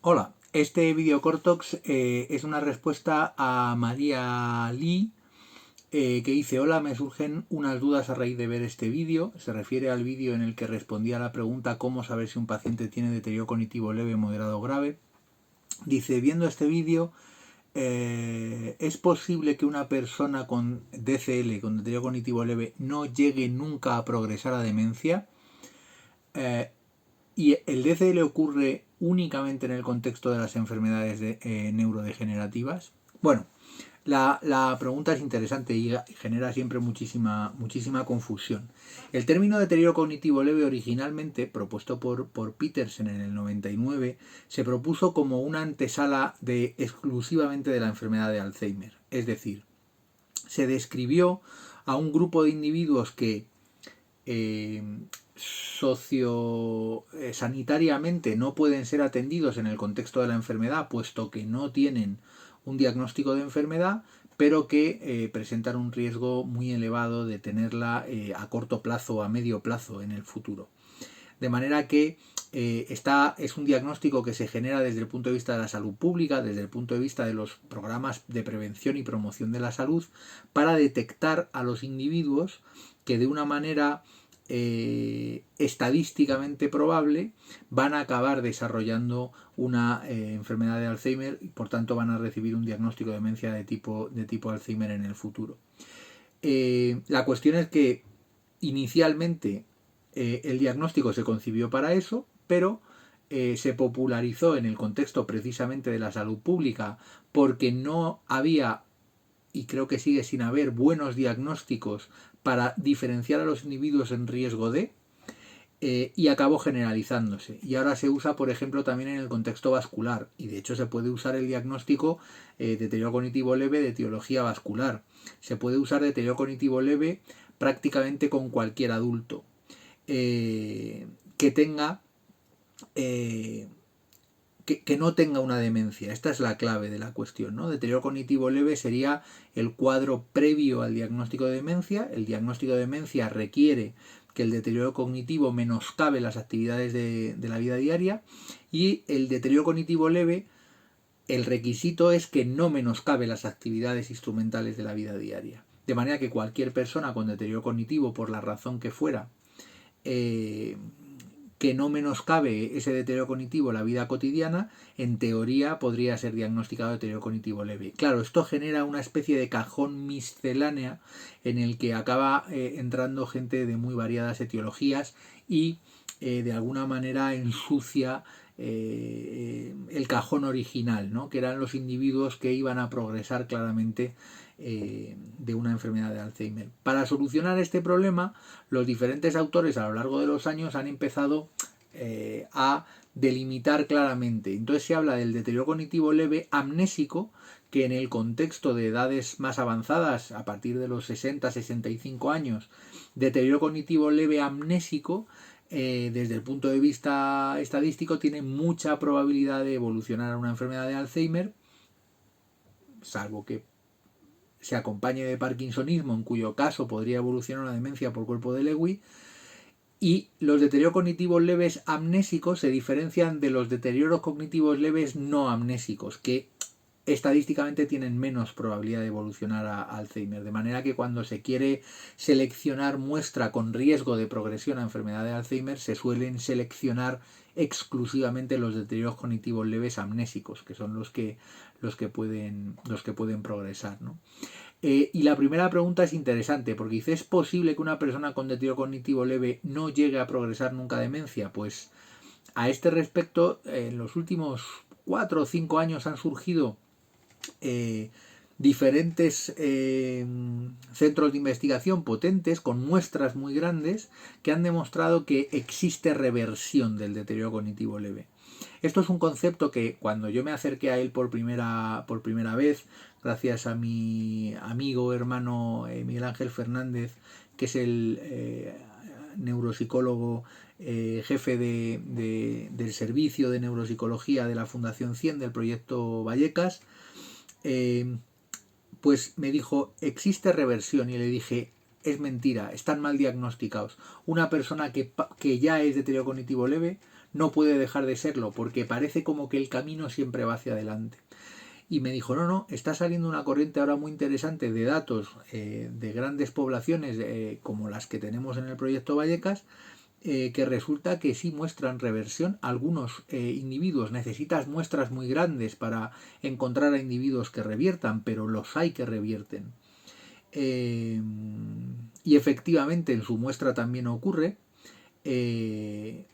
Hola, este vídeo cortox es una respuesta a María Lee que dice: hola, me surgen unas dudas a raíz de ver este vídeo. Se refiere al vídeo en el que respondía a la pregunta cómo saber si un paciente tiene deterioro cognitivo leve, moderado o grave. Dice: viendo este vídeo, ¿es posible que una persona con DCL, con deterioro cognitivo leve, no llegue nunca a progresar a demencia? ¿Y el DCL ocurre únicamente en el contexto de las enfermedades neurodegenerativas? Bueno, la pregunta es interesante y genera siempre muchísima confusión. El término deterioro cognitivo leve, originalmente propuesto por Petersen en el 99, se propuso como una antesala exclusivamente de la enfermedad de Alzheimer. Es decir, se describió a un grupo de individuos que eh, sanitariamente no pueden ser atendidos en el contexto de la enfermedad, puesto que no tienen un diagnóstico de enfermedad, pero que presentan un riesgo muy elevado de tenerla a corto plazo o a medio plazo en el futuro. De manera que es un diagnóstico que se genera desde el punto de vista de la salud pública, desde el punto de vista de los programas de prevención y promoción de la salud, para detectar a los individuos que de una manera estadísticamente probable van a acabar desarrollando una enfermedad de Alzheimer y por tanto van a recibir un diagnóstico de demencia de tipo Alzheimer en el futuro. La cuestión es que inicialmente el diagnóstico se concibió para eso, pero se popularizó en el contexto precisamente de la salud pública porque no había, y creo que sigue sin haber, buenos diagnósticos para diferenciar a los individuos en riesgo de, y acabó generalizándose. Y ahora se usa, por ejemplo, también en el contexto vascular. Y de hecho se puede usar el diagnóstico de deterioro cognitivo leve de etiología vascular. Se puede usar deterioro cognitivo leve prácticamente con cualquier adulto que tenga que no tenga una demencia. Esta es la clave de la cuestión, ¿no? Deterioro cognitivo leve sería el cuadro previo al diagnóstico de demencia. El diagnóstico de demencia requiere que el deterioro cognitivo menoscabe las actividades de la vida diaria, y el deterioro cognitivo leve, el requisito es que no menoscabe las actividades instrumentales de la vida diaria. De manera que cualquier persona con deterioro cognitivo, por la razón que fuera, que no menoscabe ese deterioro cognitivo en la vida cotidiana, en teoría podría ser diagnosticado de deterioro cognitivo leve. Claro, esto genera una especie de cajón miscelánea en el que acaba entrando gente de muy variadas etiologías y de alguna manera ensucia el cajón original, ¿no? Que eran los individuos que iban a progresar claramente de una enfermedad de Alzheimer. Para solucionar este problema, los diferentes autores a lo largo de los años han empezado a delimitar claramente. Entonces se habla del deterioro cognitivo leve amnésico, que en el contexto de edades más avanzadas, a partir de los 60-65 años, deterioro cognitivo leve amnésico, desde el punto de vista estadístico, tiene mucha probabilidad de evolucionar a una enfermedad de Alzheimer, salvo que se acompañe de parkinsonismo, en cuyo caso podría evolucionar una demencia por cuerpo de Lewy. Y los deterioros cognitivos leves amnésicos se diferencian de los deterioros cognitivos leves no amnésicos, que estadísticamente tienen menos probabilidad de evolucionar a Alzheimer. De manera que cuando se quiere seleccionar muestra con riesgo de progresión a enfermedad de Alzheimer, se suelen seleccionar exclusivamente los deterioros cognitivos leves amnésicos, que son los que pueden progresar, ¿no? Y la primera pregunta es interesante, porque dice: ¿es posible que una persona con deterioro cognitivo leve no llegue a progresar nunca a demencia? Pues a este respecto, en los últimos 4 o 5 años han surgido diferentes centros de investigación potentes, con muestras muy grandes, que han demostrado que existe reversión del deterioro cognitivo leve. Esto es un concepto que, cuando yo me acerqué a él por primera vez, gracias a mi amigo hermano Miguel Ángel Fernández, que es el neuropsicólogo jefe del servicio de neuropsicología de la Fundación 100 del proyecto Vallecas, pues me dijo: existe reversión. Y le dije: es mentira, están mal diagnosticados. Una persona que ya es deterioro cognitivo leve no puede dejar de serlo, porque parece como que el camino siempre va hacia adelante. Y me dijo, no, está saliendo una corriente ahora muy interesante de datos de grandes poblaciones como las que tenemos en el proyecto Vallecas, que resulta que sí muestran reversión. Algunos individuos necesitas muestras muy grandes para encontrar a individuos que reviertan, pero los hay que revierten. Y efectivamente en su muestra también ocurre. ¿Y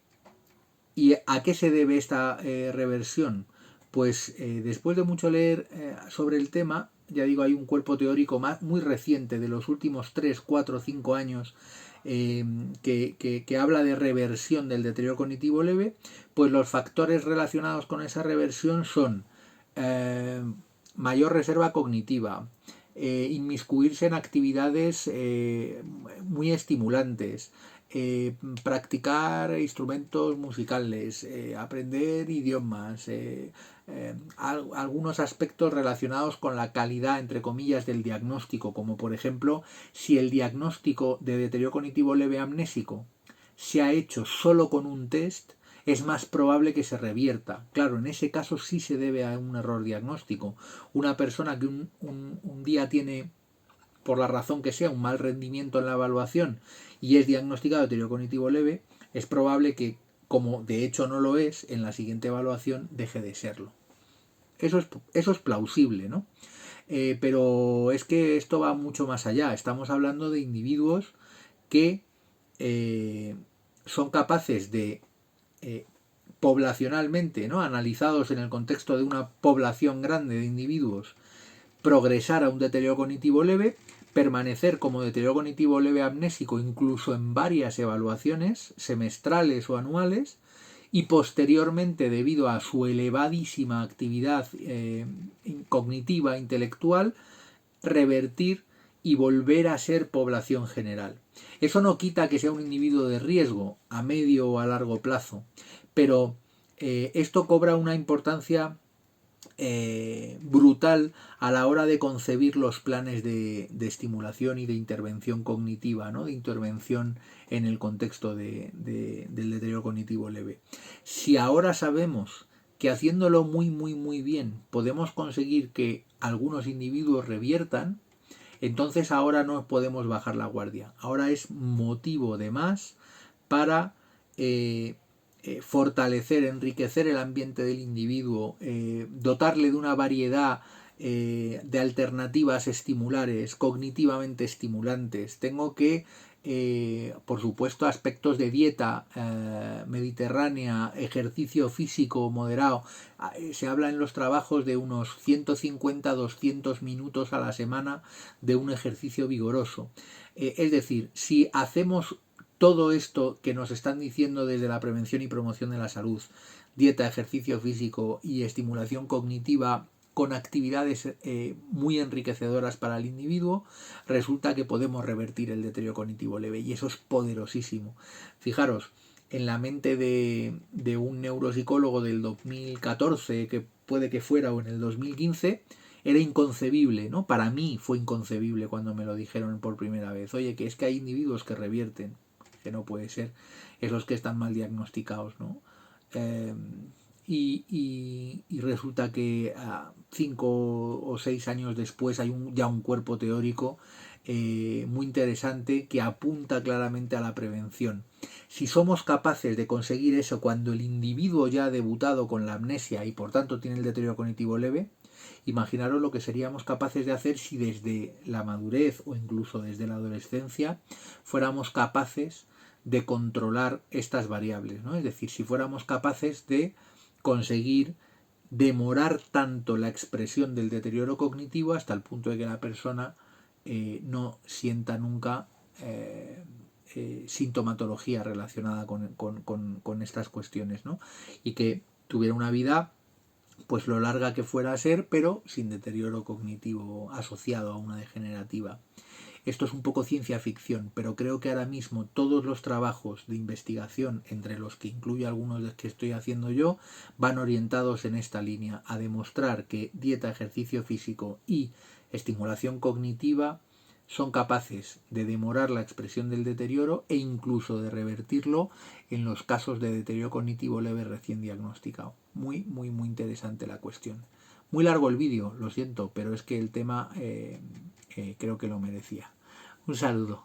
a qué se debe esta reversión? Pues después de mucho leer sobre el tema, ya digo, hay un cuerpo teórico muy reciente de los últimos 3, 4, 5 años que habla de reversión del deterioro cognitivo leve. Pues los factores relacionados con esa reversión son mayor reserva cognitiva, inmiscuirse en actividades muy estimulantes, practicar instrumentos musicales, aprender idiomas, algunos aspectos relacionados con la calidad, entre comillas, del diagnóstico, como por ejemplo, si el diagnóstico de deterioro cognitivo leve amnésico se ha hecho solo con un test, es más probable que se revierta. Claro, en ese caso sí se debe a un error diagnóstico. Una persona que un día tiene, por la razón que sea, un mal rendimiento en la evaluación y es diagnosticado de deterioro cognitivo leve, es probable que, como de hecho no lo es, en la siguiente evaluación deje de serlo. Eso es plausible, ¿no? Pero es que esto va mucho más allá. Estamos hablando de individuos que son capaces de, poblacionalmente, ¿no?, analizados en el contexto de una población grande de individuos, progresar a un deterioro cognitivo leve, permanecer como deterioro cognitivo leve amnésico incluso en varias evaluaciones semestrales o anuales, y posteriormente, debido a su elevadísima actividad cognitiva, intelectual, revertir y volver a ser población general. Eso no quita que sea un individuo de riesgo a medio o a largo plazo, pero esto cobra una importancia brutal a la hora de concebir los planes de estimulación y de intervención cognitiva, ¿no?, de intervención en el contexto del deterioro cognitivo leve. Si ahora sabemos que haciéndolo muy bien podemos conseguir que algunos individuos reviertan, entonces ahora no podemos bajar la guardia. Ahora es motivo de más para fortalecer, enriquecer el ambiente del individuo, dotarle de una variedad de alternativas estimulares, cognitivamente estimulantes. Tengo que, por supuesto, aspectos de dieta mediterránea, ejercicio físico moderado. Se habla en los trabajos de unos 150-200 minutos a la semana de un ejercicio vigoroso. Es decir, si hacemos todo esto que nos están diciendo desde la prevención y promoción de la salud, dieta, ejercicio físico y estimulación cognitiva con actividades muy enriquecedoras para el individuo, resulta que podemos revertir el deterioro cognitivo leve, y eso es poderosísimo. Fijaros, en la mente de un neuropsicólogo del 2014, que puede que fuera, o en el 2015, era inconcebible, ¿no? Para mí fue inconcebible cuando me lo dijeron por primera vez. Oye, que es que hay individuos que revierten, que no puede ser, esos que están mal diagnosticados, ¿no? Y resulta que 5 o 6 años después hay ya un cuerpo teórico muy interesante que apunta claramente a la prevención. Si somos capaces de conseguir eso cuando el individuo ya ha debutado con la amnesia y por tanto tiene el deterioro cognitivo leve, imaginaros lo que seríamos capaces de hacer si desde la madurez o incluso desde la adolescencia fuéramos capaces de controlar estas variables, ¿no? Es decir, si fuéramos capaces de conseguir demorar tanto la expresión del deterioro cognitivo hasta el punto de que la persona no sienta nunca sintomatología relacionada con estas cuestiones, ¿no? Y que tuviera una vida, pues lo larga que fuera a ser, pero sin deterioro cognitivo asociado a una degenerativa. Esto es un poco ciencia ficción, pero creo que ahora mismo todos los trabajos de investigación, entre los que incluyo algunos de los que estoy haciendo yo, van orientados en esta línea, a demostrar que dieta, ejercicio físico y estimulación cognitiva son capaces de demorar la expresión del deterioro e incluso de revertirlo en los casos de deterioro cognitivo leve recién diagnosticado. Muy, muy, muy interesante la cuestión. Muy largo el vídeo, lo siento, pero es que el tema creo que lo merecía. Un saludo.